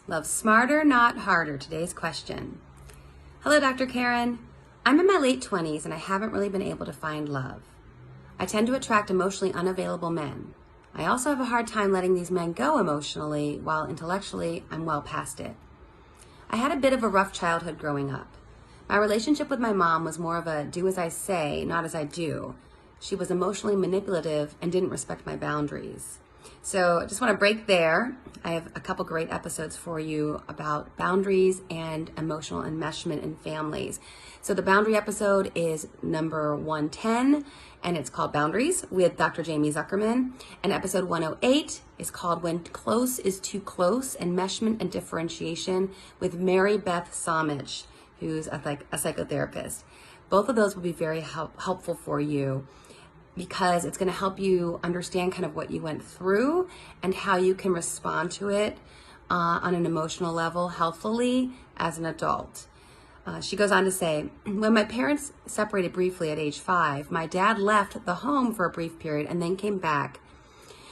Love smarter, not harder. Today's question. Hello, Dr. Karen. I'm in my late 20s and I haven't really been able to find love. I tend to attract emotionally unavailable men. I also have a hard time letting these men go emotionally, while intellectually I'm well past it. I had a bit of a rough childhood growing up. My relationship with my mom was more of a do as I say, not as I do. She was emotionally manipulative and didn't respect my boundaries. So I just want to break there. I have a couple great episodes for you about boundaries and emotional enmeshment in families. So the boundary episode is number 110, and it's called Boundaries with Dr. Jamie Zuckerman. And episode 108 is called When Close is Too Close, Enmeshment and Differentiation with Mary Beth Samich, who's a psychotherapist. Both of those will be very helpful for you, because it's going to help you understand kind of what you went through and how you can respond to it on an emotional level healthfully as an adult. She goes on to say, when my parents separated briefly at age 5, my dad left the home for a brief period and then came back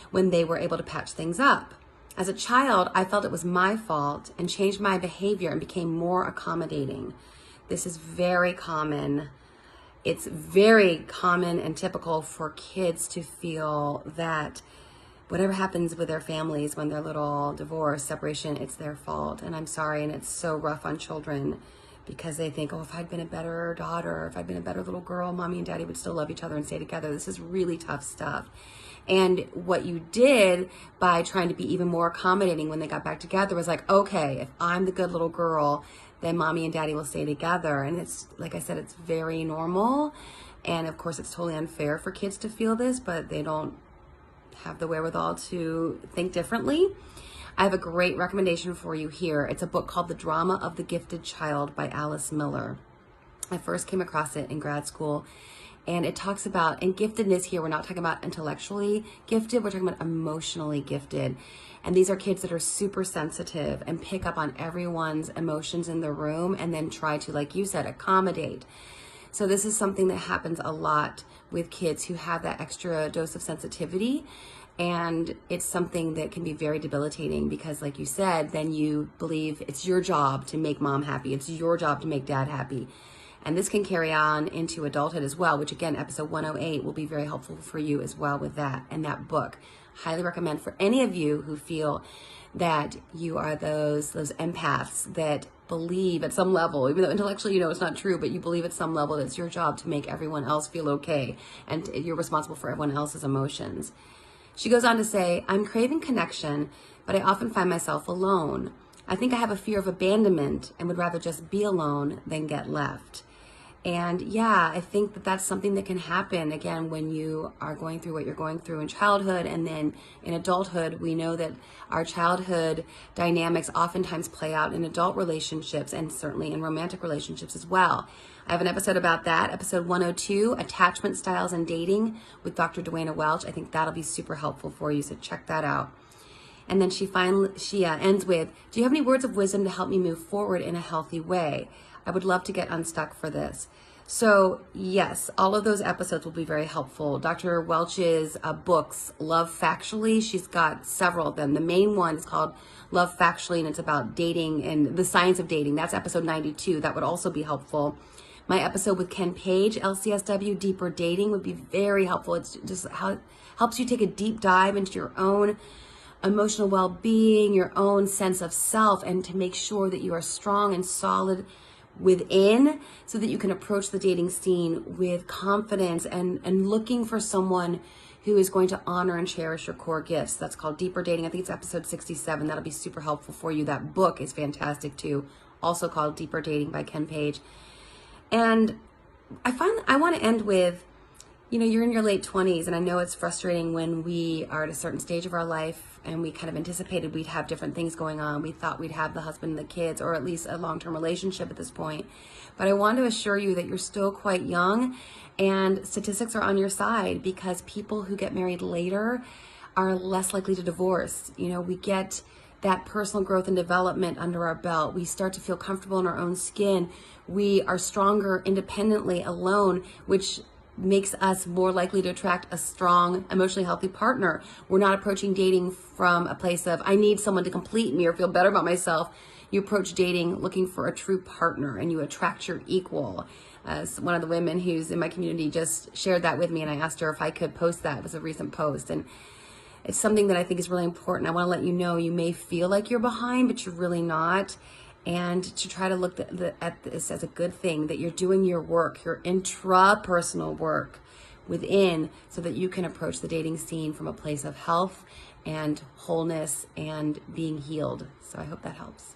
when they were able to patch things up. As a child, I felt it was my fault and changed my behavior and became more accommodating. This is very common. It's very common and typical for kids to feel that whatever happens with their families when they're little, divorce, separation, it's their fault. And I'm sorry, and it's so rough on children because they think, oh, if I'd been a better daughter, if I'd been a better little girl, mommy and daddy would still love each other and stay together. This is really tough stuff. And what you did by trying to be even more accommodating when they got back together was like, okay, if I'm the good little girl, then mommy and daddy will stay together. And it's, like I said, it's very normal. And of course, it's totally unfair for kids to feel this, but they don't have the wherewithal to think differently. I have a great recommendation for you here. It's a book called The Drama of the Gifted Child by Alice Miller. I first came across it in grad school. And it talks about, and giftedness here, we're not talking about intellectually gifted, we're talking about emotionally gifted. And these are kids that are super sensitive and pick up on everyone's emotions in the room and then try to, like you said, accommodate. So this is something that happens a lot with kids who have that extra dose of sensitivity. And it's something that can be very debilitating because, like you said, then you believe it's your job to make mom happy. It's your job to make dad happy. And this can carry on into adulthood as well, which again, episode 108 will be very helpful for you as well with that and that book. Highly recommend for any of you who feel that you are those empaths that believe at some level, even though intellectually you know it's not true, but you believe at some level that it's your job to make everyone else feel okay and you're responsible for everyone else's emotions. She goes on to say, I'm craving connection, but I often find myself alone. I think I have a fear of abandonment and would rather just be alone than get left. And yeah, I think that that's something that can happen, again, when you are going through what you're going through in childhood and then in adulthood. We know that our childhood dynamics oftentimes play out in adult relationships and certainly in romantic relationships as well. I have an episode about that, episode 102, Attachment Styles and Dating with Dr. Duana Welch. I think that'll be super helpful for you, so check that out. And then she ends with, do you have any words of wisdom to help me move forward in a healthy way? I would love to get unstuck for this. So yes, all of those episodes will be very helpful. Dr. Welch's books, Love Factually, she's got several of them. The main one is called Love Factually, and it's about dating and the science of dating. That's episode 92. That would also be helpful. My episode with Ken Page, LCSW, Deeper Dating, would be very helpful. It's just how it helps you take a deep dive into your own emotional well-being, your own sense of self, and to make sure that you are strong and solid within so that you can approach the dating scene with confidence and looking for someone who is going to honor and cherish your core gifts. That's called Deeper Dating. I think it's episode 67. That'll be super helpful for you. That book is fantastic too, also called Deeper Dating by Ken Page. And I want to end with, you're in your late 20s, and I know it's frustrating when we are at a certain stage of our life and we kind of anticipated we'd have different things going on. We thought we'd have the husband and the kids, or at least a long-term relationship at this point. But I want to assure you that you're still quite young, and statistics are on your side, because people who get married later are less likely to divorce. We get that personal growth and development under our belt. We start to feel comfortable in our own skin. We are stronger independently alone, which makes us more likely to attract a strong, emotionally healthy partner. We're not approaching dating from a place of, I need someone to complete me or feel better about myself. You approach dating looking for a true partner, and you attract your equal. As one of the women who's in my community just shared that with me, and I asked her if I could post that. It was a recent post, and it's something that I think is really important. I want to let you know you may feel like you're behind, but you're really not. And to try to look at this as a good thing, that you're doing your work, your intrapersonal work within, so that you can approach the dating scene from a place of health and wholeness and being healed. So I hope that helps.